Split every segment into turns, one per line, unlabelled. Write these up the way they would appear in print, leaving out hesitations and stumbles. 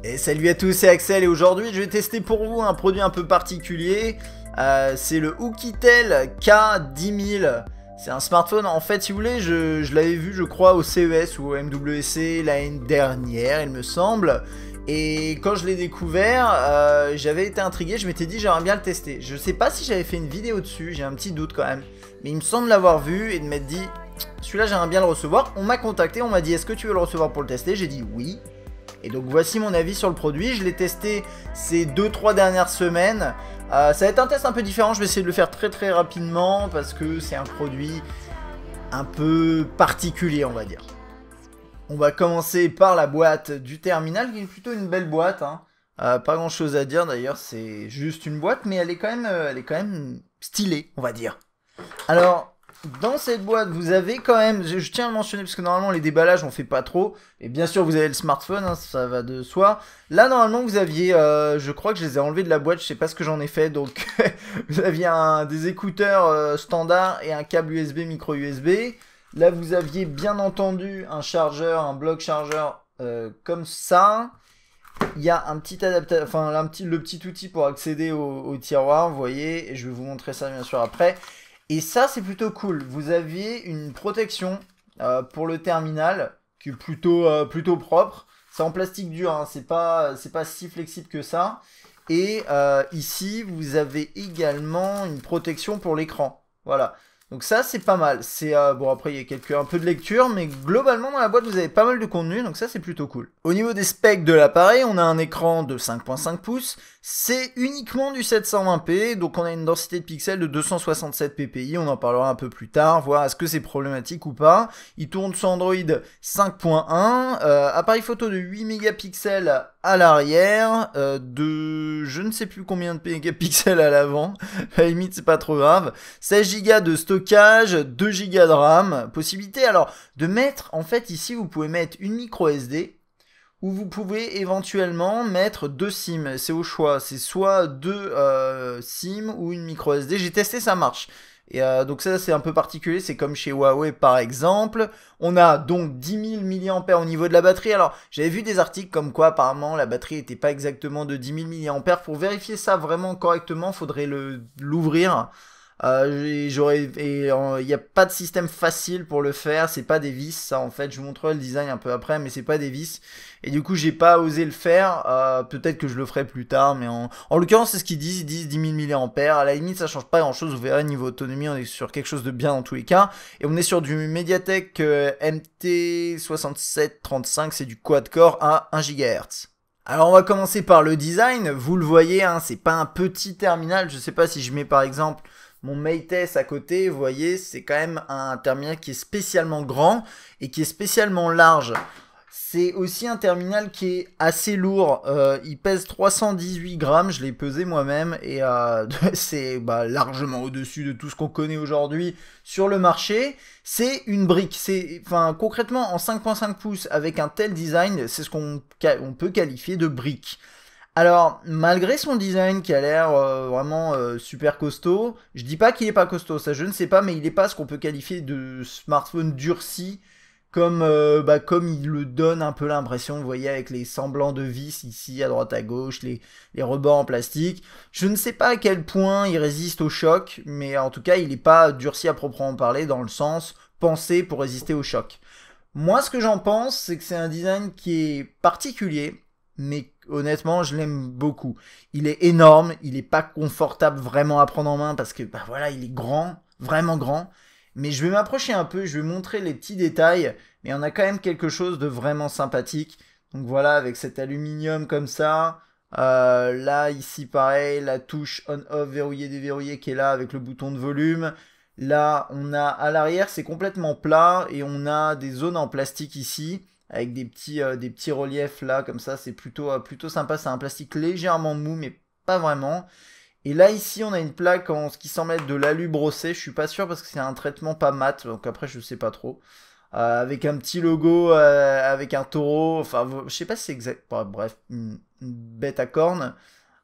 Et salut à tous, c'est Axel et aujourd'hui je vais tester pour vous un produit un peu particulier. C'est le Oukitel K10000. C'est un smartphone, en fait si vous voulez, je l'avais vu je crois au CES ou au MWC l'année dernière il me semble. Et quand je l'ai découvert, j'avais été intrigué, je m'étais dit j'aimerais bien le tester. Je sais pas si j'avais fait une vidéo dessus, j'ai un petit doute quand même. Mais il me semble l'avoir vu et de m'être dit, celui-là j'aimerais bien le recevoir. On m'a contacté, on m'a dit est-ce que tu veux le recevoir pour le tester? J'ai dit oui. Et donc voici mon avis sur le produit, je l'ai testé ces 2-3 dernières semaines. Ça va être un test un peu différent, je vais essayer de le faire très rapidement parce que c'est un produit un peu particulier on va dire. On va commencer par la boîte du terminal qui est plutôt une belle boîte. Hein. Pas grand chose à dire d'ailleurs, c'est juste une boîte mais elle est quand même stylée on va dire. Alors, dans cette boîte, vous avez quand même, je tiens à le mentionner parce que normalement les déballages on fait pas trop, et bien sûr vous avez le smartphone, hein, ça va de soi. Là normalement vous aviez, je crois que je les ai enlevés de la boîte, je sais pas ce que j'en ai fait, donc vous aviez des écouteurs standards et un câble USB, micro USB. Là vous aviez bien entendu un chargeur, un bloc chargeur comme ça. Il y a un petit adaptateur, enfin le petit outil pour accéder au tiroir, vous voyez, et je vais vous montrer ça bien sûr après. Et ça, c'est plutôt cool. Vous aviez une protection pour le terminal qui est plutôt propre. C'est en plastique dur, hein, c'est pas si flexible que ça. Et ici, vous avez également une protection pour l'écran. Voilà. Donc ça, c'est pas mal. C'est bon, après, il y a un peu de lecture, mais globalement, dans la boîte, vous avez pas mal de contenu, donc ça, c'est plutôt cool. Au niveau des specs de l'appareil, on a un écran de 5.5 pouces. C'est uniquement du 720p, donc on a une densité de pixels de 267 ppi. On en parlera un peu plus tard, voir est-ce que c'est problématique ou pas. Il tourne sur Android 5.1. Appareil photo de 8 mégapixels à l'arrière, de je ne sais plus combien de mégapixels à l'avant. À la limite, c'est pas trop grave. 16 Go de stockage, 2 Go de RAM, possibilité alors de mettre, en fait ici vous pouvez mettre une micro SD ou vous pouvez éventuellement mettre 2 SIM, c'est au choix, c'est soit 2 SIM ou une micro SD, j'ai testé ça marche. Et donc ça c'est un peu particulier, c'est comme chez Huawei par exemple. On a donc 10 000 mAh au niveau de la batterie. Alors j'avais vu des articles comme quoi apparemment la batterie n'était pas exactement de 10 000 mAh. Pour vérifier ça vraiment correctement, faudrait l'ouvrir. Il n'y a pas de système facile pour le faire, c'est pas des vis, ça en fait, je vous montrerai le design un peu après, mais c'est pas des vis, et du coup j'ai pas osé le faire, peut-être que je le ferai plus tard, mais en l'occurrence c'est ce qu'ils disent, ils disent 10 000 mAh, à la limite ça change pas grand chose, vous verrez niveau autonomie on est sur quelque chose de bien dans tous les cas, et on est sur du Mediatek MT6735, c'est du quad-core à 1 GHz. Alors on va commencer par le design, vous le voyez, hein, c'est pas un petit terminal, je sais pas si je mets par exemple mon Mate S à côté, vous voyez, c'est quand même un terminal qui est spécialement grand et qui est spécialement large. C'est aussi un terminal qui est assez lourd, il pèse 318 grammes, je l'ai pesé moi-même, et c'est largement au-dessus de tout ce qu'on connaît aujourd'hui sur le marché. C'est une brique, concrètement en 5.5 pouces avec un tel design, c'est ce qu'on peut qualifier de brique. Alors, malgré son design qui a l'air vraiment super costaud, je dis pas qu'il est pas costaud, ça je ne sais pas, mais il est pas ce qu'on peut qualifier de smartphone durci, comme il le donne un peu l'impression, vous voyez, avec les semblants de vis ici, à droite à gauche, les rebords en plastique. Je ne sais pas à quel point il résiste au choc, mais en tout cas, il n'est pas durci à proprement parler, dans le sens pensé pour résister au choc. Moi, ce que j'en pense, c'est que c'est un design qui est particulier, mais honnêtement, je l'aime beaucoup. Il est énorme, il est pas confortable vraiment à prendre en main parce que voilà, il est grand, vraiment grand. Mais je vais m'approcher un peu, je vais montrer les petits détails, mais on a quand même quelque chose de vraiment sympathique. Donc voilà, avec cet aluminium comme ça. Là, ici, pareil, la touche on-off verrouillé déverrouillé qui est là avec le bouton de volume. Là, on a à l'arrière, c'est complètement plat et on a des zones en plastique ici avec des petits reliefs là, comme ça, c'est plutôt sympa. C'est un plastique légèrement mou, mais pas vraiment. Et là, ici, on a une plaque en ce qui semble être de l'alu brossé. Je suis pas sûr parce que c'est un traitement pas mat, donc après, je sais pas trop. Avec un petit logo, avec un taureau. Enfin, je sais pas si c'est exact. Bref, une bête à cornes.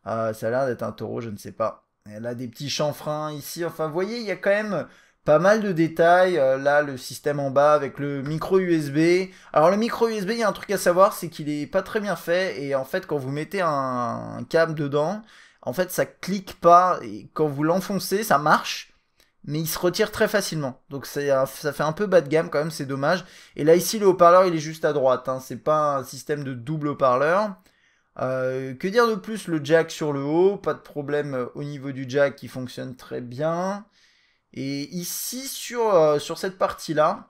Ça a l'air d'être un taureau, je ne sais pas. Elle a des petits chanfreins ici. Enfin, vous voyez, il y a quand même Pas mal de détails, là le système en bas avec le micro USB. Alors le micro USB, il y a un truc à savoir, c'est qu'il est pas très bien fait et en fait quand vous mettez un câble dedans, en fait ça clique pas et quand vous l'enfoncez, ça marche, mais il se retire très facilement. Donc ça fait un peu bas de gamme quand même, c'est dommage. Et là ici le haut-parleur il est juste à droite, hein. C'est pas un système de double haut-parleur. Que dire de plus, le jack sur le haut, pas de problème au niveau du jack qui fonctionne très bien. Et ici, sur cette partie-là,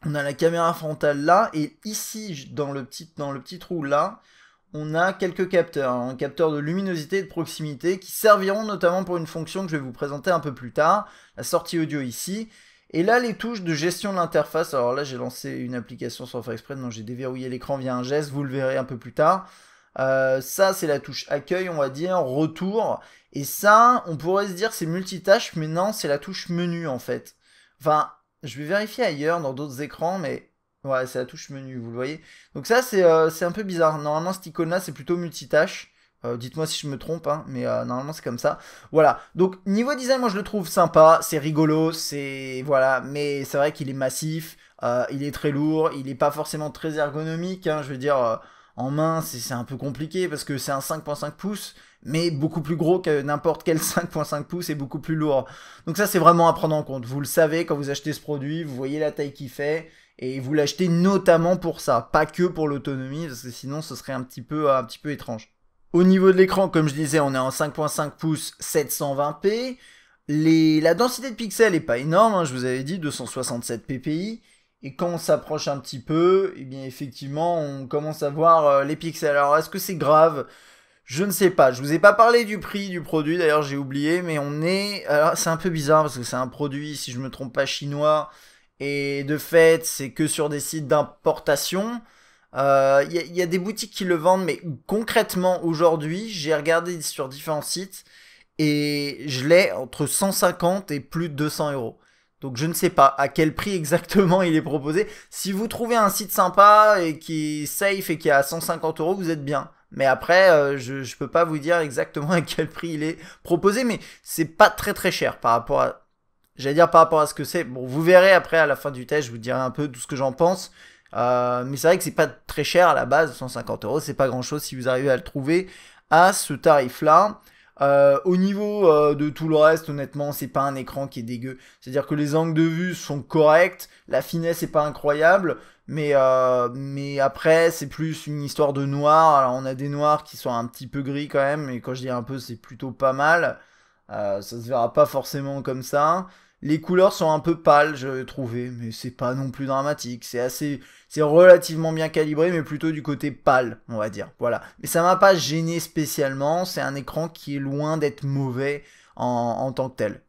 on a la caméra frontale là, et ici, dans le petit trou là, on a quelques capteurs. Un capteur de luminosité et de proximité qui serviront notamment pour une fonction que je vais vous présenter un peu plus tard, la sortie audio ici. Et là, les touches de gestion de l'interface. Alors là, j'ai lancé une application sans faire exprès, donc j'ai déverrouillé l'écran via un geste, vous le verrez un peu plus tard. Ça, c'est la touche accueil, on va dire, retour. Et ça, on pourrait se dire c'est multitâche, mais non, c'est la touche menu en fait. Enfin, je vais vérifier ailleurs dans d'autres écrans, mais ouais, c'est la touche menu, vous le voyez. Donc ça, c'est un peu bizarre. Normalement, cette icône-là, c'est plutôt multitâche. Dites-moi si je me trompe, hein, mais normalement c'est comme ça. Voilà, donc niveau design, moi je le trouve sympa, c'est rigolo, c'est... Voilà, mais c'est vrai qu'il est massif, il est très lourd, il n'est pas forcément très ergonomique, hein, je veux dire... en main, c'est un peu compliqué parce que c'est un 5.5 pouces, mais beaucoup plus gros que n'importe quel 5.5 pouces et beaucoup plus lourd. Donc ça, c'est vraiment à prendre en compte. Vous le savez, quand vous achetez ce produit, vous voyez la taille qu'il fait, et vous l'achetez notamment pour ça, pas que pour l'autonomie, parce que sinon, ce serait un petit peu étrange. Au niveau de l'écran, comme je disais, on est en 5.5 pouces 720p. La densité de pixels est pas énorme, hein, je vous avais dit 267 ppi. Et quand on s'approche un petit peu, eh bien effectivement, on commence à voir les pixels. Alors, est-ce que c'est grave? Je ne sais pas. Je vous ai pas parlé du prix du produit, d'ailleurs j'ai oublié, mais on est... Alors, c'est un peu bizarre parce que c'est un produit, si je me trompe pas, chinois. Et de fait, c'est que sur des sites d'importation. Il y a des boutiques qui le vendent, mais concrètement, aujourd'hui, j'ai regardé sur différents sites et je l'ai entre 150 et plus de 200 euros. Donc je ne sais pas à quel prix exactement il est proposé. Si vous trouvez un site sympa et qui est safe et qui est à 150 euros, vous êtes bien. Mais après, je peux pas vous dire exactement à quel prix il est proposé, mais c'est pas très très cher par rapport à... J'allais dire par rapport à ce que c'est. Bon, vous verrez après à la fin du test, je vous dirai un peu tout ce que j'en pense. Mais c'est vrai que c'est pas très cher à la base, 150 euros, c'est pas grand chose si vous arrivez à le trouver à ce tarif-là. Au niveau de tout le reste, honnêtement, c'est pas un écran qui est dégueu. C'est-à-dire que les angles de vue sont corrects, la finesse est pas incroyable, mais après, c'est plus une histoire de noir. Alors, on a des noirs qui sont un petit peu gris quand même, mais quand je dis un peu, c'est plutôt pas mal. Ça se verra pas forcément comme ça. Les couleurs sont un peu pâles, je trouvais, mais c'est pas non plus dramatique. C'est relativement bien calibré, mais plutôt du côté pâle, on va dire. Voilà. Mais ça m'a pas gêné spécialement. C'est un écran qui est loin d'être mauvais en tant que tel.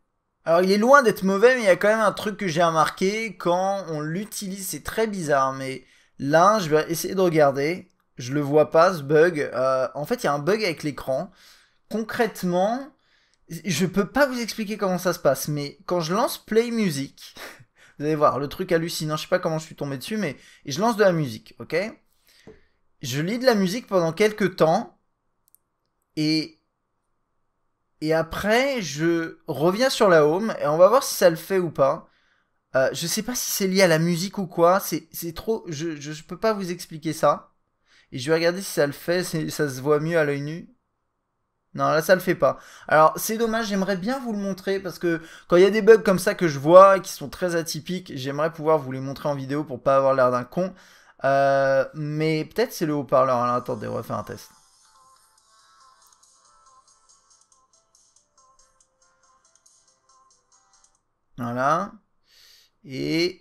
Alors il est loin d'être mauvais, mais il y a quand même un truc que j'ai remarqué quand on l'utilise. C'est très bizarre, mais là, je vais essayer de regarder. Je le vois pas, ce bug. En fait, il y a un bug avec l'écran. Concrètement, je peux pas vous expliquer comment ça se passe, mais quand je lance Play Music, vous allez voir, le truc hallucinant, je sais pas comment je suis tombé dessus, mais je lance de la musique, ok? Je lis de la musique pendant quelques temps, et, et après, je reviens sur la home, et on va voir si ça le fait ou pas. Je sais pas si c'est lié à la musique ou quoi, c'est trop... Je peux pas vous expliquer ça. Et je vais regarder si ça le fait, ça se voit mieux à l'œil nu. Non, là ça le fait pas. Alors c'est dommage, j'aimerais bien vous le montrer parce que quand il y a des bugs comme ça que je vois qui sont très atypiques, j'aimerais pouvoir vous les montrer en vidéo pour pas avoir l'air d'un con. Mais peut-être c'est le haut-parleur. Alors attendez, on va faire un test. Voilà. Et...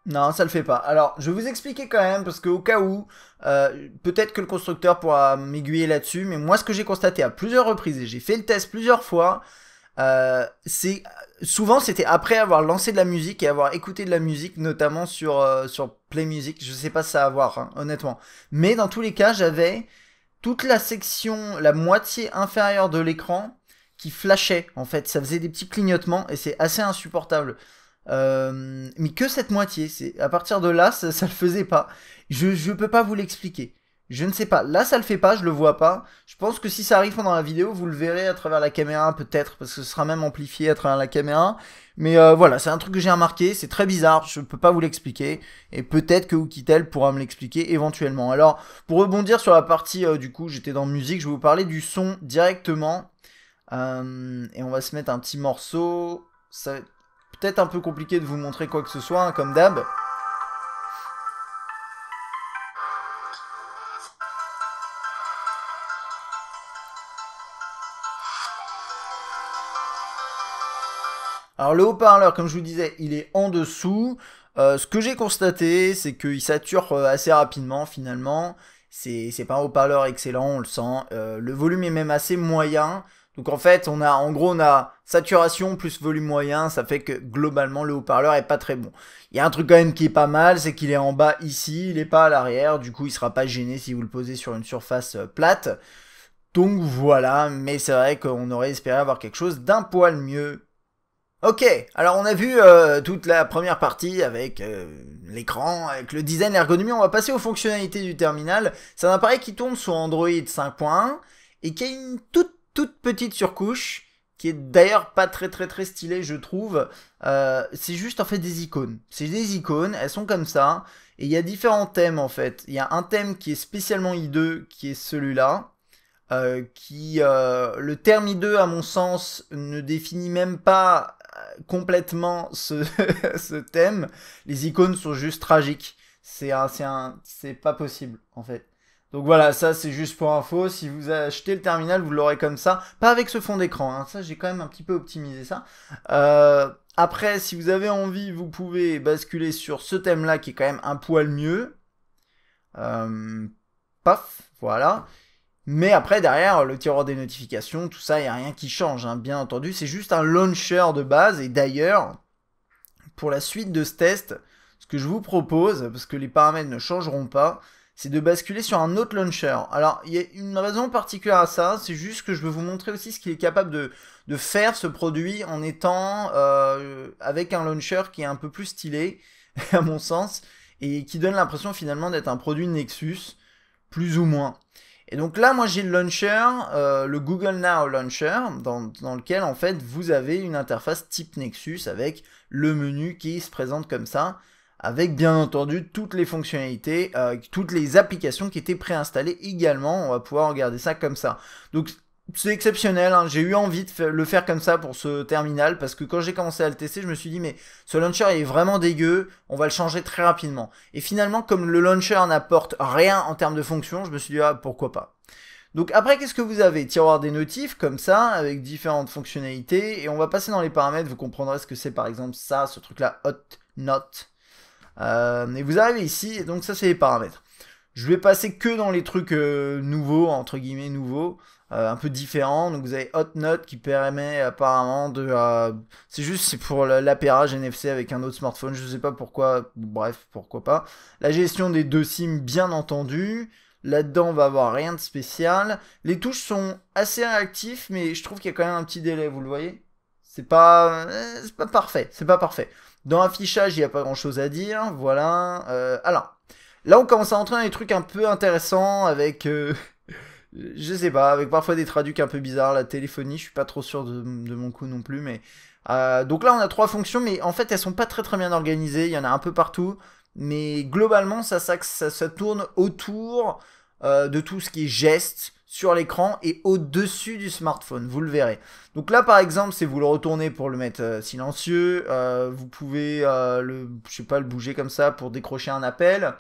Non, ça le fait pas. Alors, je vais vous expliquer quand même, parce qu'au cas où, peut-être que le constructeur pourra m'aiguiller là-dessus, mais moi, ce que j'ai constaté à plusieurs reprises, et j'ai fait le test plusieurs fois, c'est souvent c'était après avoir lancé de la musique et avoir écouté de la musique, notamment sur Play Music. Je sais pas si ça a à voir, hein, honnêtement. Mais dans tous les cas, j'avais toute la section, la moitié inférieure de l'écran qui flashait, en fait. Ça faisait des petits clignotements et c'est assez insupportable. Mais que cette moitié, c'est à partir de là, ça le faisait pas. Je peux pas vous l'expliquer. Je ne sais pas. Là, ça le fait pas, je le vois pas. Je pense que si ça arrive pendant la vidéo, vous le verrez à travers la caméra, peut-être, parce que ce sera même amplifié à travers la caméra. Mais voilà, c'est un truc que j'ai remarqué, c'est très bizarre, je peux pas vous l'expliquer. Et peut-être que Oukitel pourra me l'expliquer éventuellement. Alors, pour rebondir sur la partie, du coup, j'étais dans musique, je vais vous parler du son directement. Et on va se mettre un petit morceau. Ça va être peut-être un peu compliqué de vous montrer quoi que ce soit, hein, comme d'hab. Alors le haut-parleur, comme je vous disais, il est en dessous. Ce que j'ai constaté, c'est qu'il sature assez rapidement finalement. C'est pas un haut-parleur excellent, on le sent. Le volume est même assez moyen. Donc en fait, en gros, on a saturation plus volume moyen. Ça fait que globalement, le haut-parleur est pas très bon. Il y a un truc quand même qui est pas mal, c'est qu'il est en bas ici, il est pas à l'arrière. Du coup, il sera pas gêné si vous le posez sur une surface plate. Donc voilà, mais c'est vrai qu'on aurait espéré avoir quelque chose d'un poil mieux. Ok, alors on a vu toute la première partie avec l'écran, avec le design, l'ergonomie. On va passer aux fonctionnalités du terminal. C'est un appareil qui tourne sur Android 5.1 et qui a une toute petite surcouche qui est d'ailleurs pas très stylée, je trouve. C'est juste en fait des icônes. C'est des icônes, elles sont comme ça. Et il y a différents thèmes en fait. Il y a un thème qui est spécialement hideux, qui est celui-là. Le terme hideux, à mon sens, ne définit même pas complètement ce thème. Les icônes sont juste tragiques. C'est pas possible, en fait. Donc voilà, ça c'est juste pour info. Si vous achetez le terminal, vous l'aurez comme ça. Pas avec ce fond d'écran, hein. Ça j'ai quand même un petit peu optimisé ça. Après, si vous avez envie, vous pouvez basculer sur ce thème-là qui est quand même un poil mieux. Paf, voilà. Mais après, derrière, le tiroir des notifications, tout ça, il n'y a rien qui change, hein, bien entendu. C'est juste un launcher de base. Et d'ailleurs, pour la suite de ce test, ce que je vous propose, parce que les paramètres ne changeront pas, c'est de basculer sur un autre launcher. Alors, il y a une raison particulière à ça, c'est juste que je veux vous montrer aussi ce qu'il est capable de faire, ce produit, en étant avec un launcher qui est un peu plus stylé, à mon sens, et qui donne l'impression finalement d'être un produit Nexus, plus ou moins. Et donc là, moi j'ai le launcher, le Google Now Launcher, dans lequel en fait vous avez une interface type Nexus avec le menu qui se présente comme ça, avec bien entendu toutes les fonctionnalités, toutes les applications qui étaient préinstallées également. On va pouvoir regarder ça comme ça. Donc c'est exceptionnel, hein. J'ai eu envie de le faire comme ça pour ce terminal, parce que quand j'ai commencé à le tester, je me suis dit mais ce launcher est vraiment dégueu, on va le changer très rapidement. Et finalement, comme le launcher n'apporte rien en termes de fonction, je me suis dit ah pourquoi pas. Donc après, qu'est-ce que vous avez? Tiroir des notifs, comme ça, avec différentes fonctionnalités, et on va passer dans les paramètres, vous comprendrez ce que c'est par exemple ça, ce truc-là, Hot Note. Et vous arrivez ici, et donc ça c'est les paramètres. Je vais passer que dans les trucs nouveaux, entre guillemets nouveaux, un peu différents. Donc vous avez Hot Note qui permet apparemment de... c'est pour l'appairage NFC avec un autre smartphone, je sais pas pourquoi, bref, pourquoi pas. La gestion des deux SIM, bien entendu. Là-dedans, on va avoir rien de spécial. Les touches sont assez réactifs, mais je trouve qu'il y a quand même un petit délai, vous le voyez? C'est pas parfait, c'est pas parfait. Dans l'affichage, il n'y a pas grand-chose à dire, voilà. Alors, là, on commence à entrer dans des trucs un peu intéressants avec... je sais pas, avec parfois des traducs un peu bizarres. La téléphonie, je suis pas trop sûr de mon coup non plus, mais... donc là, on a 3 fonctions, mais en fait, elles sont pas très bien organisées. Il y en a un peu partout. Mais globalement, ça tourne autour de tout ce qui est geste sur l'écran et au-dessus du smartphone, vous le verrez. Donc là, par exemple, si vous le retournez pour le mettre silencieux, vous pouvez je sais pas, le bouger comme ça pour décrocher un appel.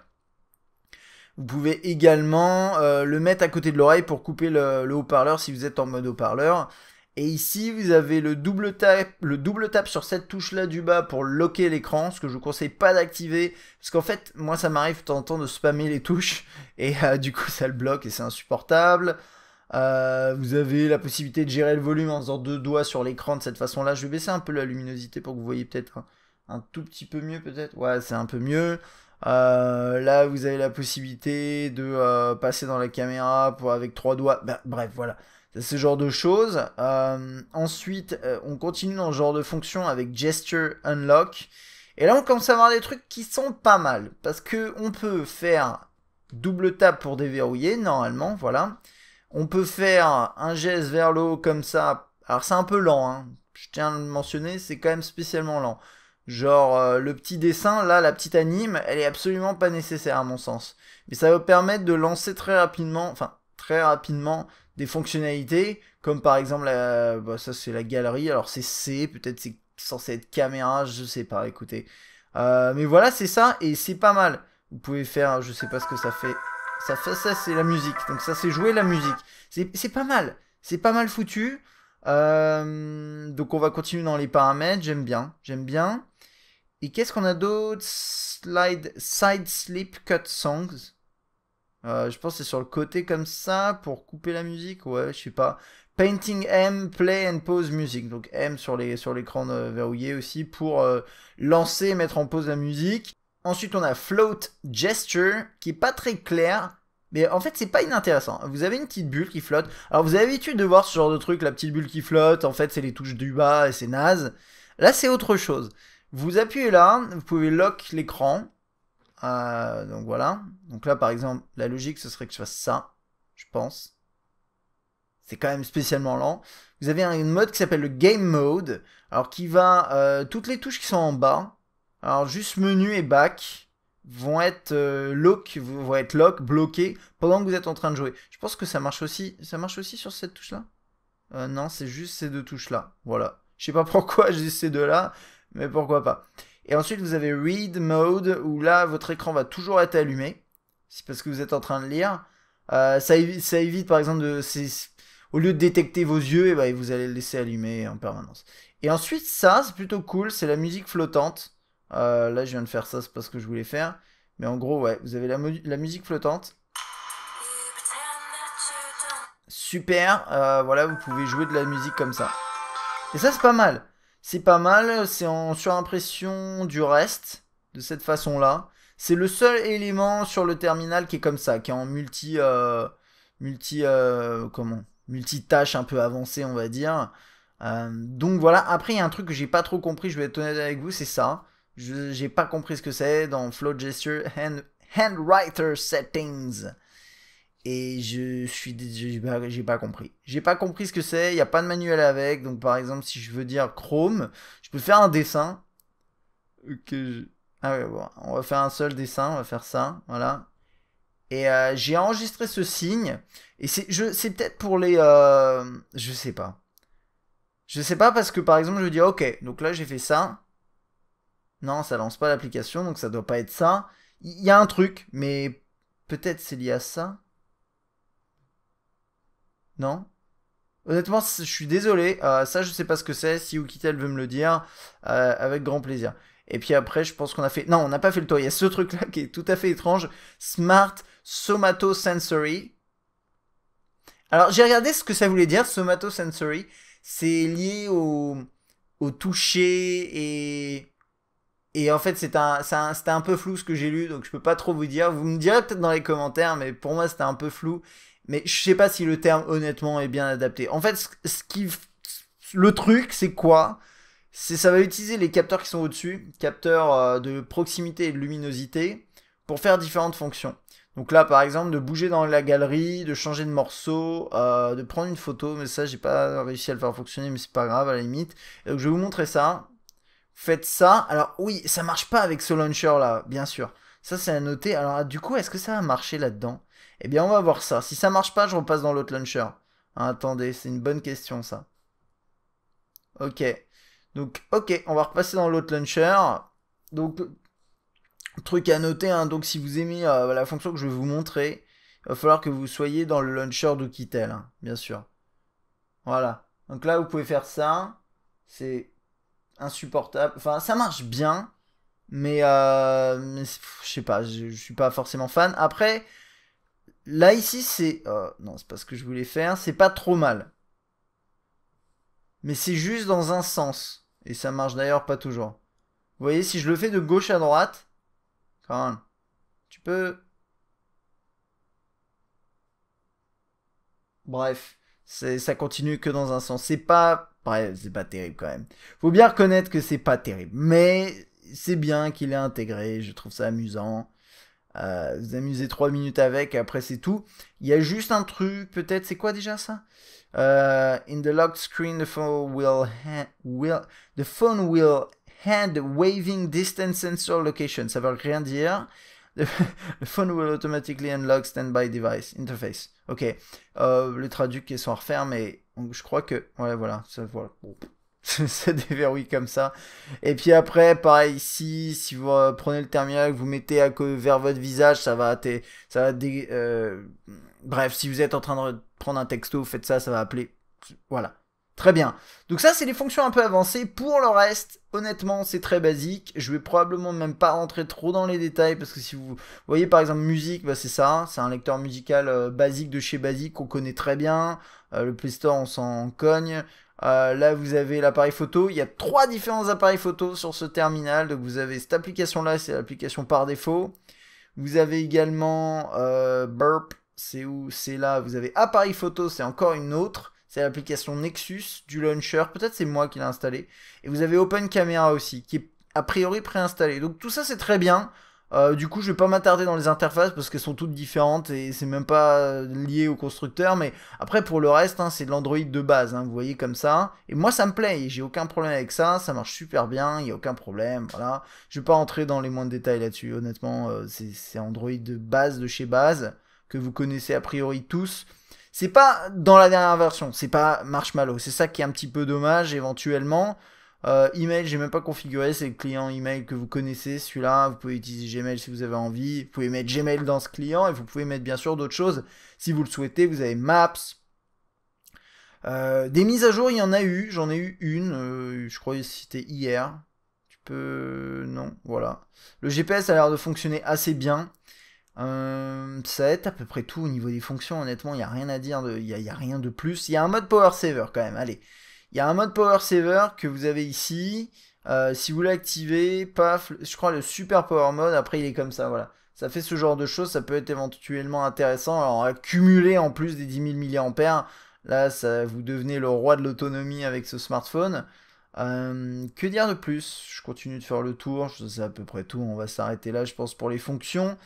Vous pouvez également le mettre à côté de l'oreille pour couper le haut-parleur si vous êtes en mode haut-parleur. Et ici, vous avez le double tap sur cette touche-là du bas pour locker l'écran, ce que je vous conseille pas d'activer, parce qu'en fait, moi, ça m'arrive de temps en temps de spammer les touches, et du coup, ça le bloque, et c'est insupportable. Vous avez la possibilité de gérer le volume en faisant 2 doigts sur l'écran de cette façon-là. Je vais baisser un peu la luminosité pour que vous voyez peut-être un tout petit peu mieux, peut-être. Ouais, c'est un peu mieux. Là, vous avez la possibilité de passer dans la caméra avec 3 doigts. Bref, voilà. C'est ce genre de choses. Ensuite, on continue dans ce genre de fonction avec Gesture Unlock. Et là, on commence à avoir des trucs qui sont pas mal. Parce que on peut faire double tap pour déverrouiller, normalement, voilà. On peut faire un geste vers le haut comme ça. Alors c'est un peu lent, hein. Je tiens à le mentionner, c'est quand même spécialement lent. Genre le petit dessin, là, la petite anime, elle est absolument pas nécessaire à mon sens. Mais ça va permettre de lancer très rapidement, des fonctionnalités, comme par exemple, bah, ça c'est la galerie, alors c'est C, peut-être c'est censé être caméra, je sais pas, écoutez. Mais voilà, c'est ça, et c'est pas mal. Vous pouvez faire, je sais pas ce que ça fait. Ça c'est la musique, donc ça c'est jouer la musique. C'est pas mal, c'est pas mal foutu. Donc on va continuer dans les paramètres, j'aime bien, j'aime bien. Et qu'est-ce qu'on a d'autre? Side slip cut songs. Je pense que c'est sur le côté comme ça pour couper la musique. Ouais, je sais pas. Painting M, play and pause music. Donc M sur l'écran verrouillé aussi pour lancer et mettre en pause la musique. Ensuite, on a float gesture qui est pas très clair. Mais en fait, c'est pas inintéressant. Vous avez une petite bulle qui flotte. Alors, vous avez l'habitude de voir ce genre de truc, la petite bulle qui flotte. En fait, c'est les touches du bas et c'est naze. Là, c'est autre chose. Vous appuyez là, vous pouvez lock l'écran. Donc voilà. Donc là, par exemple, la logique, ce serait que je fasse ça, je pense. C'est quand même spécialement lent. Vous avez une mode qui s'appelle le Game Mode. Alors, qui va... toutes les touches qui sont en bas. Alors, juste menu et back vont être lock, bloqués pendant que vous êtes en train de jouer. Je pense que ça marche aussi. Ça marche aussi sur cette touche-là. Non, c'est juste ces deux touches-là. Voilà. Je sais pas pourquoi j'ai ces deux-là, mais pourquoi pas. Et ensuite, vous avez Read Mode, où là, votre écran va toujours être allumé. C'est parce que vous êtes en train de lire. Ça évite, par exemple, au lieu de détecter vos yeux, et ben, vous allez le laisser allumer en permanence. Et ensuite, ça, c'est plutôt cool, c'est la musique flottante. Là, je viens de faire ça, c'est pas ce que je voulais faire. Mais en gros, ouais, vous avez la musique flottante. Super, voilà, vous pouvez jouer de la musique comme ça. Et ça, c'est pas mal. C'est pas mal, c'est en surimpression du reste, de cette façon-là. C'est le seul élément sur le terminal qui est comme ça, qui est en multitâche un peu avancée, on va dire. Donc voilà, après, il y a un truc que j'ai pas trop compris, je vais être honnête avec vous, c'est ça. J'ai pas compris ce que c'est dans Float Gesture Handwriter Settings. Et j'ai pas compris. J'ai pas compris ce que c'est, il n'y a pas de manuel avec. Donc par exemple, si je veux dire Chrome, je peux faire un dessin. Ah ouais, bon, on va faire un seul dessin, on va faire ça, voilà. Et j'ai enregistré ce signe. Et c'est peut-être pour les... je sais pas. Je sais pas parce que par exemple, je veux dire, ok, donc là j'ai fait ça. Non, ça lance pas l'application, donc ça doit pas être ça. Il y a un truc, mais peut-être c'est lié à ça. Non? Honnêtement, je suis désolé. Ça, je sais pas ce que c'est. Si Oukitel veut me le dire, avec grand plaisir. Et puis après, je pense qu'on a fait... Non, on n'a pas fait le tour. Il y a ce truc-là qui est tout à fait étrange. Smart Somatosensory. Alors, j'ai regardé ce que ça voulait dire, Somatosensory. C'est lié au toucher et... Et en fait, c'était un peu flou ce que j'ai lu, donc je peux pas trop vous dire. Vous me direz peut-être dans les commentaires, mais pour moi, c'était un peu flou. Mais je sais pas si le terme, honnêtement, est bien adapté. En fait, le truc, c'est quoi? Ça va utiliser les capteurs qui sont au-dessus, capteurs de proximité et de luminosité, pour faire différentes fonctions. Donc là, par exemple, de bouger dans la galerie, de changer de morceau, de prendre une photo, mais ça, j'ai pas réussi à le faire fonctionner, mais c'est pas grave, à la limite. Et donc, je vais vous montrer ça. Faites ça. Alors, oui, ça marche pas avec ce launcher-là, bien sûr. Ça, c'est à noter. Alors, du coup, est-ce que ça va marcher là-dedans? Eh bien, on va voir ça. Si ça marche pas, je repasse dans l'autre launcher. Hein, attendez, c'est une bonne question, ça. Ok. Donc, ok, on va repasser dans l'autre launcher. Donc, truc à noter, hein, donc si vous aimez la fonction que je vais vous montrer, il va falloir que vous soyez dans le launcher d'Oukitel, hein, bien sûr. Voilà. Donc là, vous pouvez faire ça. C'est insupportable. Enfin, ça marche bien. Mais je sais pas, je suis pas forcément fan. Après, là ici c'est... non, c'est pas ce que je voulais faire. C'est pas trop mal. Mais c'est juste dans un sens. Et ça marche d'ailleurs pas toujours. Vous voyez, si je le fais de gauche à droite... Quand même. Tu peux... Bref. Ça continue que dans un sens. C'est pas... Bref, c'est pas terrible quand même. Faut bien reconnaître que c'est pas terrible. Mais c'est bien qu'il ait intégré. Je trouve ça amusant. Vous amusez 3 minutes avec, et après c'est tout. Il y a juste un truc, peut-être, c'est quoi déjà ça? In the locked screen, the phone will hand waving distance sensor location. Ça veut rien dire. The phone will automatically unlock standby device interface. Ok. Le traduc qui sont à refaire, mais je crois que ouais voilà ça voilà. Bon. Ça déverrouille comme ça. Et puis après, pareil ici, si vous prenez le terminal, que vous mettez vers votre visage, bref, si vous êtes en train de prendre un texto, vous faites ça, ça va appeler. Voilà. Très bien. Donc ça, c'est les fonctions un peu avancées. Pour le reste, honnêtement, c'est très basique. Je vais probablement même pas rentrer trop dans les détails parce que si vous voyez par exemple musique, bah, c'est ça. C'est un lecteur musical basique de chez Basique qu'on connaît très bien. Le Play Store, on s'en cogne. Là, vous avez l'appareil photo. Il y a 3 différents appareils photo sur ce terminal. Donc, vous avez cette application-là, c'est l'application par défaut. Vous avez également Burp, c'est où? C'est là. Vous avez appareil photo, c'est encore une autre. C'est l'application Nexus du launcher. Peut-être c'est moi qui l'ai installé. Et vous avez Open Camera aussi, qui est a priori préinstallé. Donc, tout ça, c'est très bien. Du coup, je vais pas m'attarder dans les interfaces parce qu'elles sont toutes différentes et c'est même pas lié au constructeur. Mais après, pour le reste, hein, c'est de l'Android de base. Hein, vous voyez comme ça. Et moi, ça me plaît. J'ai aucun problème avec ça. Ça marche super bien. Il n'y a aucun problème. Voilà. Je vais pas entrer dans les moindres détails là-dessus. Honnêtement, c'est Android de base de chez base que vous connaissez a priori tous. C'est pas dans la dernière version. C'est pas Marshmallow. C'est ça qui est un petit peu dommage éventuellement. Email, j'ai même pas configuré, c'est le client email que vous connaissez, celui-là. Vous pouvez utiliser Gmail si vous avez envie. Vous pouvez mettre Gmail dans ce client et vous pouvez mettre bien sûr d'autres choses si vous le souhaitez. Vous avez Maps. Des mises à jour, il y en a eu. J'en ai eu une. Je crois que c'était hier. Tu peux. Non, voilà. Le GPS a l'air de fonctionner assez bien. Ça aide à peu près tout au niveau des fonctions. Honnêtement, il n'y a rien à dire. Il y a rien de plus. Il y a un mode Power Saver quand même. Allez. Il y a un mode Power Saver que vous avez ici. Si vous l'activez, paf, je crois le Super Power Mode, après il est comme ça, voilà. Ça fait ce genre de choses, ça peut être éventuellement intéressant. Alors, accumuler en plus des 10 000 mAh, là, ça, vous devenez le roi de l'autonomie avec ce smartphone. Que dire de plus? Je continue de faire le tour, c'est à peu près tout. On va s'arrêter là, je pense, pour les fonctions.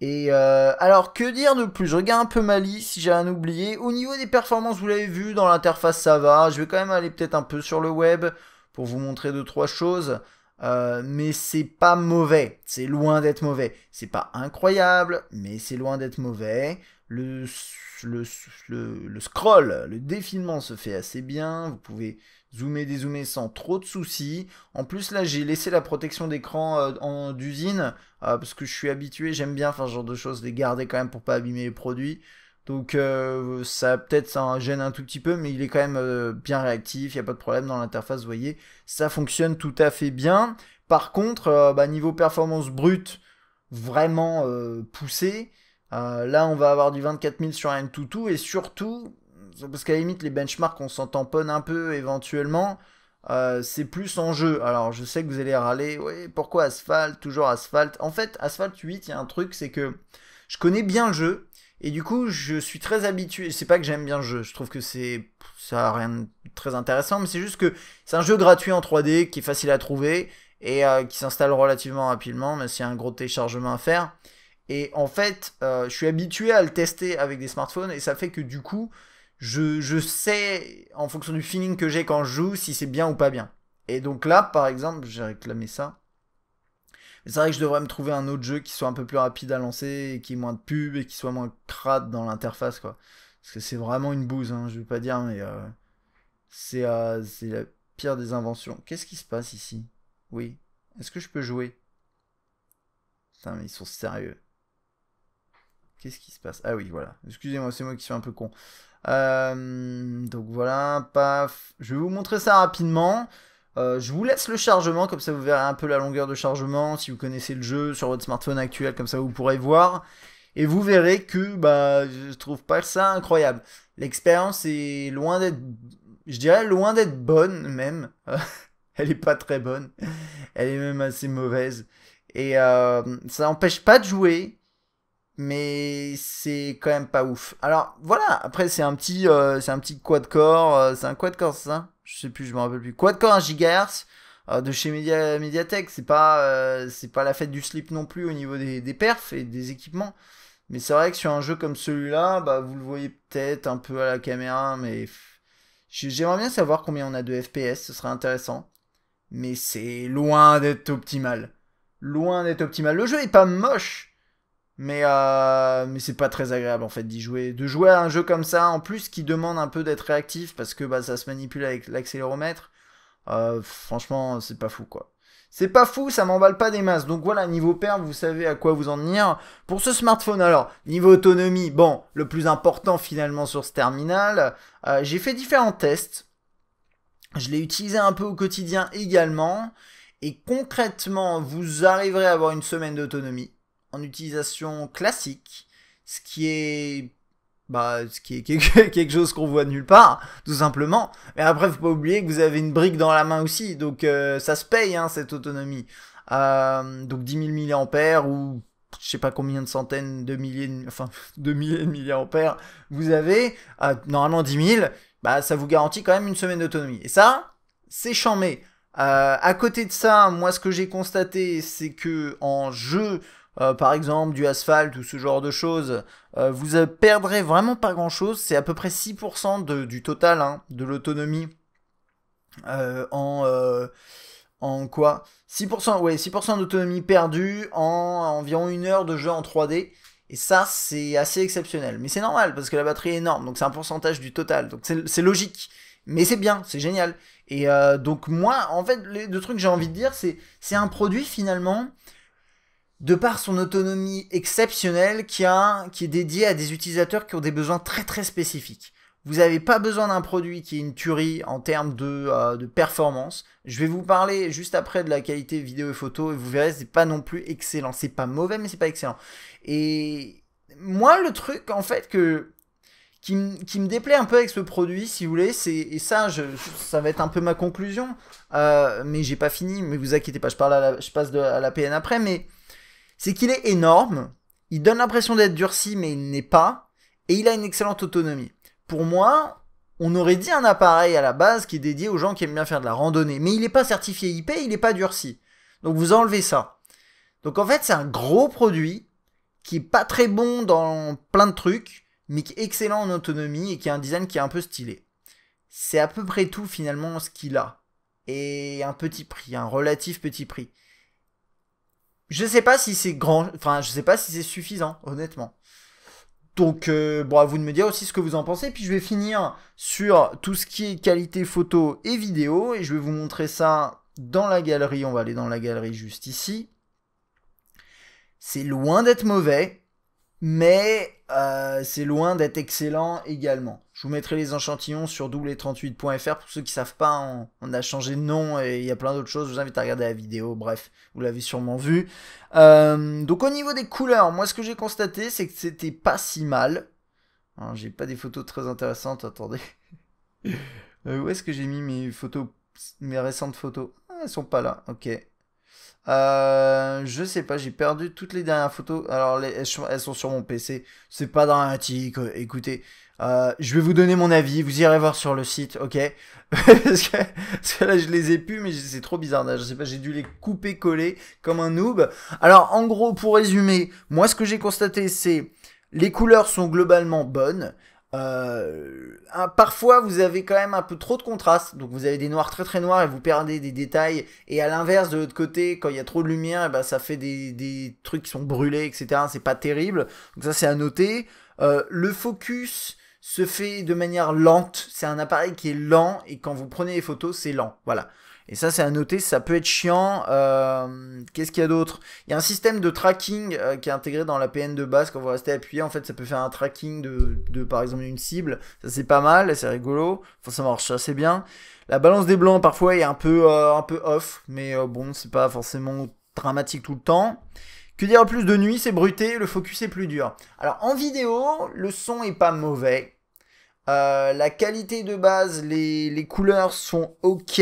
Et alors, que dire de plus? Je regarde un peu ma liste si j'ai rien oublié. Au niveau des performances, vous l'avez vu, dans l'interface ça va. Je vais quand même aller peut-être un peu sur le web pour vous montrer 2-3 choses. Mais c'est pas mauvais. C'est loin d'être mauvais. C'est pas incroyable, mais c'est loin d'être mauvais. Le scroll, le défilement se fait assez bien. Vous pouvez zoomer, dézoomer sans trop de soucis. En plus, là, j'ai laissé la protection d'écran d'usine parce que je suis habitué, j'aime bien faire ce genre de choses, les garder quand même pour pas abîmer les produits. Donc, ça peut-être ça gêne un tout petit peu, mais il est quand même bien réactif. Il n'y a pas de problème dans l'interface, vous voyez. Ça fonctionne tout à fait bien. Par contre, niveau performance brute, vraiment poussé. Là, on va avoir du 24 000 sur Antutu et surtout, parce qu'à la limite, les benchmarks, on s'en tamponne un peu éventuellement. C'est plus en jeu. Alors, je sais que vous allez râler. Oui, pourquoi Asphalt? Toujours Asphalt. En fait, Asphalt 8, il y a un truc, c'est que je connais bien le jeu. Et du coup, je suis très habitué. C'est pas que j'aime bien le jeu. Je trouve que ça a rien de très intéressant. Mais c'est juste que c'est un jeu gratuit en 3D qui est facile à trouver et qui s'installe relativement rapidement, même s'il y a un gros téléchargement à faire. Et en fait, je suis habitué à le tester avec des smartphones et ça fait que du coup, je sais, en fonction du feeling que j'ai quand je joue, si c'est bien ou pas bien. Et donc là, par exemple, j'ai réclamé ça. Mais c'est vrai que je devrais me trouver un autre jeu qui soit un peu plus rapide à lancer, et qui ait moins de pub et qui soit moins crade dans l'interface, quoi. Parce que c'est vraiment une bouse, hein, je vais pas dire, mais c'est la pire des inventions. Qu'est-ce qui se passe ici? Oui. Est-ce que je peux jouer? Putain, mais ils sont sérieux. Qu'est-ce qui se passe? Ah oui, voilà. Excusez-moi, c'est moi qui suis un peu con. Donc voilà, paf. Je vais vous montrer ça rapidement. Je vous laisse le chargement, comme ça vous verrez un peu la longueur de chargement, si vous connaissez le jeu sur votre smartphone actuel, comme ça vous pourrez voir. Et vous verrez que bah, je trouve pas ça incroyable. L'expérience est loin d'être, je dirais loin d'être bonne même. Elle est pas très bonne. Elle est même assez mauvaise. Et ça n'empêche pas de jouer. Mais c'est quand même pas ouf. Alors voilà, après c'est un petit quad-core, c'est un quad-core, c'est ça? Je sais plus, je me rappelle plus. Quad-core 1 GHz, de chez Mediatek. C'est pas la fête du slip non plus au niveau des perfs et des équipements. Mais c'est vrai que sur un jeu comme celui-là, bah, vous le voyez peut-être un peu à la caméra, mais j'aimerais bien savoir combien on a de FPS, ce serait intéressant. Mais c'est loin d'être optimal. Loin d'être optimal. Le jeu est pas moche, mais c'est pas très agréable en fait d'y jouer. De jouer à un jeu comme ça, en plus qui demande un peu d'être réactif parce que bah, ça se manipule avec l'accéléromètre. Franchement, c'est pas fou quoi. C'est pas fou, ça m'emballe pas des masses. Donc voilà, niveau perf, vous savez à quoi vous en tenir. Pour ce smartphone, alors, niveau autonomie, bon, le plus important finalement sur ce terminal, j'ai fait différents tests. Je l'ai utilisé un peu au quotidien également. Et concrètement, vous arriverez à avoir une semaine d'autonomie en utilisation classique. Ce qui est quelque chose qu'on voit nulle part, tout simplement. Mais après, faut pas oublier que vous avez une brique dans la main aussi, donc ça se paye, hein, cette autonomie. Donc 10 000 mAh ou je sais pas combien de centaines de milliers, de milliers de milliampères vous avez, normalement 10 000, bah ça vous garantit quand même une semaine d'autonomie. Et ça, c'est chambé. À côté de ça, moi ce que j'ai constaté, c'est que en jeu, par exemple du asphalte ou ce genre de choses, vous perdrez vraiment pas grand chose. C'est à peu près 6% du total hein, de l'autonomie euh, en, euh, en quoi 6%, ouais, 6% d'autonomie perdue en environ 1 heure de jeu en 3D. Et ça, c'est assez exceptionnel. Mais c'est normal parce que la batterie est énorme, donc c'est un pourcentage du total. Donc c'est logique. Mais c'est bien, c'est génial. Et donc moi, en fait, le truc que j'ai envie de dire, c'est un produit finalement de par son autonomie exceptionnelle qui est dédiée à des utilisateurs qui ont des besoins très très spécifiques. Vous n'avez pas besoin d'un produit qui est une tuerie en termes de performance. Je vais vous parler juste après de la qualité vidéo et photo et vous verrez, c'est pas non plus excellent. C'est pas mauvais, mais c'est pas excellent. Et moi, le truc en fait qui me déplaît un peu avec ce produit, si vous voulez, et ça, ça va être un peu ma conclusion, mais j'ai pas fini, mais vous inquiétez pas, je passe à la PN après, mais c'est qu'il est énorme, il donne l'impression d'être durci, mais il n'est pas, et il a une excellente autonomie. Pour moi, on aurait dit un appareil à la base qui est dédié aux gens qui aiment bien faire de la randonnée, mais il n'est pas certifié IP, il n'est pas durci. Donc vous enlevez ça. Donc en fait, c'est un gros produit qui est pas très bon dans plein de trucs, mais qui est excellent en autonomie et qui a un design qui est un peu stylé. C'est à peu près tout finalement ce qu'il a. Et un petit prix, un relatif petit prix. Je sais pas si c'est grand, enfin je sais pas si c'est suffisant, honnêtement. Donc bon, à vous de me dire aussi ce que vous en pensez. Puis je vais finir sur tout ce qui est qualité photo et vidéo. Et je vais vous montrer ça dans la galerie. On va aller dans la galerie juste ici. C'est loin d'être mauvais, mais c'est loin d'être excellent également. Je vous mettrai les échantillons sur doublet38.fr. Pour ceux qui savent pas, on a changé de nom et il y a plein d'autres choses. Je vous invite à regarder la vidéo. Bref, vous l'avez sûrement vu. Donc au niveau des couleurs, moi ce que j'ai constaté, c'est que c'était pas si mal. Alors, j'ai pas des photos très intéressantes. Attendez. Où est-ce que j'ai mis mes photos, mes récentes photos? Ah, elles sont pas là. Ok. Je sais pas, j'ai perdu toutes les dernières photos. Alors, elles sont sur mon PC. C'est pas dramatique. Écoutez, je vais vous donner mon avis. Vous irez voir sur le site, ok? parce que là, je les ai plus, mais c'est trop bizarre. Je sais pas, j'ai dû les couper, coller comme un noob. Alors, en gros, pour résumer, moi, ce que j'ai constaté, c'est les couleurs sont globalement bonnes. Parfois vous avez quand même un peu trop de contraste, donc vous avez des noirs très très noirs et vous perdez des détails, et à l'inverse de l'autre côté, quand il y a trop de lumière, et ben, ça fait des trucs qui sont brûlés, etc. C'est pas terrible, donc ça c'est à noter. Le focus se fait de manière lente, c'est un appareil qui est lent, et quand vous prenez les photos c'est lent, voilà. Et ça c'est à noter, ça peut être chiant. Qu'est-ce qu'il y a d'autre? Il y a un système de tracking qui est intégré dans la PN de base. Quand vous restez appuyé, en fait ça peut faire un tracking de par exemple une cible. Ça c'est pas mal, c'est rigolo, enfin ça marche assez bien. La balance des blancs parfois est un peu off, mais bon c'est pas forcément dramatique tout le temps. Que dire en plus, de nuit c'est bruité, le focus est plus dur. Alors en vidéo, le son est pas mauvais. La qualité de base, les couleurs sont ok.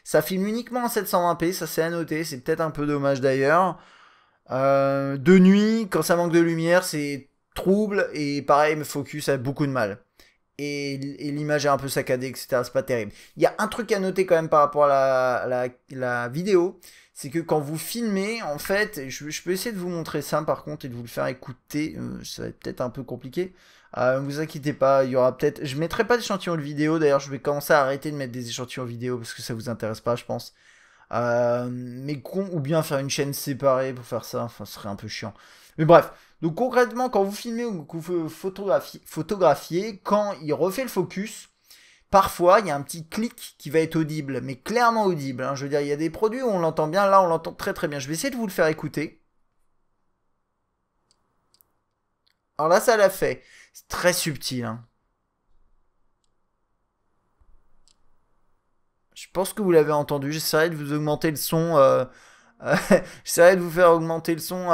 Ça filme uniquement en 720p, ça c'est à noter, c'est peut-être un peu dommage d'ailleurs. De nuit, quand ça manque de lumière, c'est trouble, et pareil, me focus a beaucoup de mal. et l'image est un peu saccadée, etc. C'est pas terrible. Il y a un truc à noter quand même par rapport à la vidéo, c'est que quand vous filmez, en fait, je peux essayer de vous montrer ça par contre et de vous le faire écouter, ça va être peut-être un peu compliqué. Ne vous inquiétez pas, il y aura peut-être... Je mettrai pas d'échantillons de vidéo, d'ailleurs je vais commencer à arrêter de mettre des échantillons vidéo parce que ça vous intéresse pas, je pense. Ou bien faire une chaîne séparée pour faire ça, enfin ce serait un peu chiant. Mais bref, donc concrètement quand vous filmez ou que vous photographiez, quand il refait le focus, parfois il y a un petit clic qui va être audible, mais clairement audible, hein. Je veux dire, il y a des produits où on l'entend bien, là on l'entend très très bien. Je vais essayer de vous le faire écouter. Alors là ça l'a fait, c'est très subtil, hein. Je pense que vous l'avez entendu, j'essaierai de vous augmenter le son, j'essaierai de vous faire augmenter le son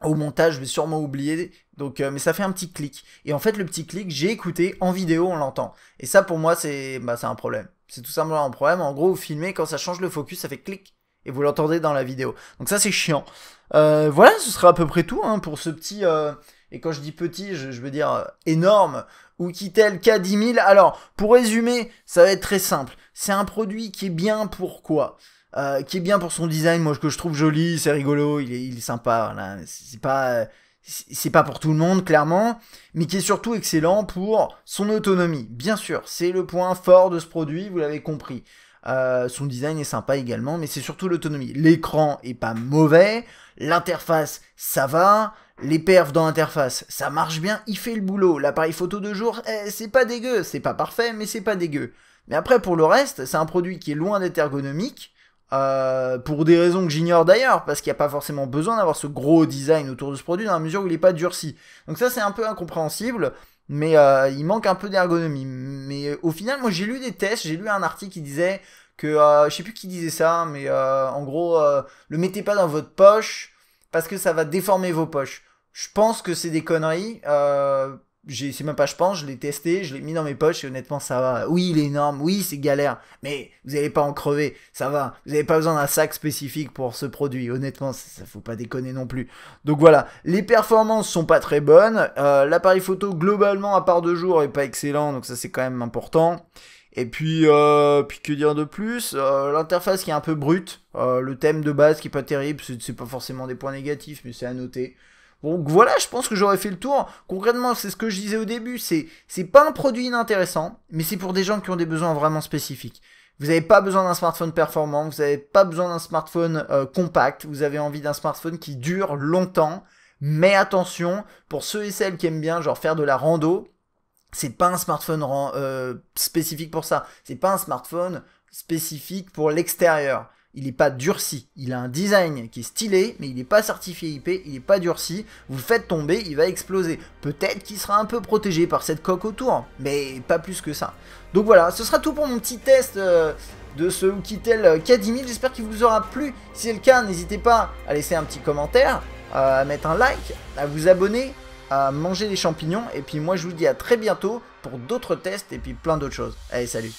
au montage, je vais sûrement oublier, donc, mais ça fait un petit clic. Et en fait, le petit clic, j'ai écouté, en vidéo, on l'entend. Et ça, pour moi, c'est un problème. C'est tout simplement un problème. En gros, vous filmez, quand ça change le focus, ça fait clic, et vous l'entendez dans la vidéo. Donc ça, c'est chiant. Voilà, ce sera à peu près tout hein, pour ce petit... et quand je dis petit, je veux dire énorme, Oukitel K10000. Alors, pour résumer, ça va être très simple. C'est un produit qui est bien pour quoi qui est bien pour son design, moi que je trouve joli, c'est rigolo, il est sympa, voilà. C'est pas pour tout le monde clairement, mais qui est surtout excellent pour son autonomie. Bien sûr, c'est le point fort de ce produit, vous l'avez compris. Son design est sympa également, mais c'est surtout l'autonomie. L'écran est pas mauvais, l'interface ça va, les perfs dans l'interface ça marche bien, il fait le boulot. L'appareil photo de jour, c'est pas dégueu, c'est pas parfait, mais c'est pas dégueu. Mais après pour le reste, c'est un produit qui est loin d'être ergonomique. Pour des raisons que j'ignore d'ailleurs, parce qu'il n'y a pas forcément besoin d'avoir ce gros design autour de ce produit dans la mesure où il n'est pas durci. Donc ça c'est un peu incompréhensible, mais il manque un peu d'ergonomie. Mais au final, moi j'ai lu des tests, j'ai lu un article qui disait que, je sais plus qui disait ça, mais en gros, le mettez pas dans votre poche, parce que ça va déformer vos poches. Je pense que c'est des conneries, c'est même pas je pense, je l'ai testé, je l'ai mis dans mes poches et honnêtement ça va. Oui il est énorme, oui c'est galère, mais vous n'allez pas en crever, ça va. Vous n'avez pas besoin d'un sac spécifique pour ce produit, honnêtement ça faut pas déconner non plus. Donc voilà, les performances sont pas très bonnes, l'appareil photo globalement à part de jour est pas excellent, donc ça c'est quand même important. Et puis que dire de plus, l'interface qui est un peu brute, le thème de base qui est pas terrible, c'est pas forcément des points négatifs mais c'est à noter. Donc voilà, je pense que j'aurais fait le tour. Concrètement, c'est ce que je disais au début, c'est pas un produit inintéressant, mais c'est pour des gens qui ont des besoins vraiment spécifiques. Vous n'avez pas besoin d'un smartphone performant, vous n'avez pas besoin d'un smartphone compact, vous avez envie d'un smartphone qui dure longtemps, mais attention, pour ceux et celles qui aiment bien genre faire de la rando, c'est pas un smartphone spécifique pour ça, c'est pas un smartphone spécifique pour l'extérieur. Il n'est pas durci, il a un design qui est stylé, mais il n'est pas certifié IP, il n'est pas durci, vous le faites tomber, il va exploser. Peut-être qu'il sera un peu protégé par cette coque autour, mais pas plus que ça. Donc voilà, ce sera tout pour mon petit test de ce Oukitel K10000, j'espère qu'il vous aura plu. Si c'est le cas, n'hésitez pas à laisser un petit commentaire, à mettre un like, à vous abonner, à manger des champignons, et puis moi je vous dis à très bientôt pour d'autres tests et puis plein d'autres choses. Allez, salut!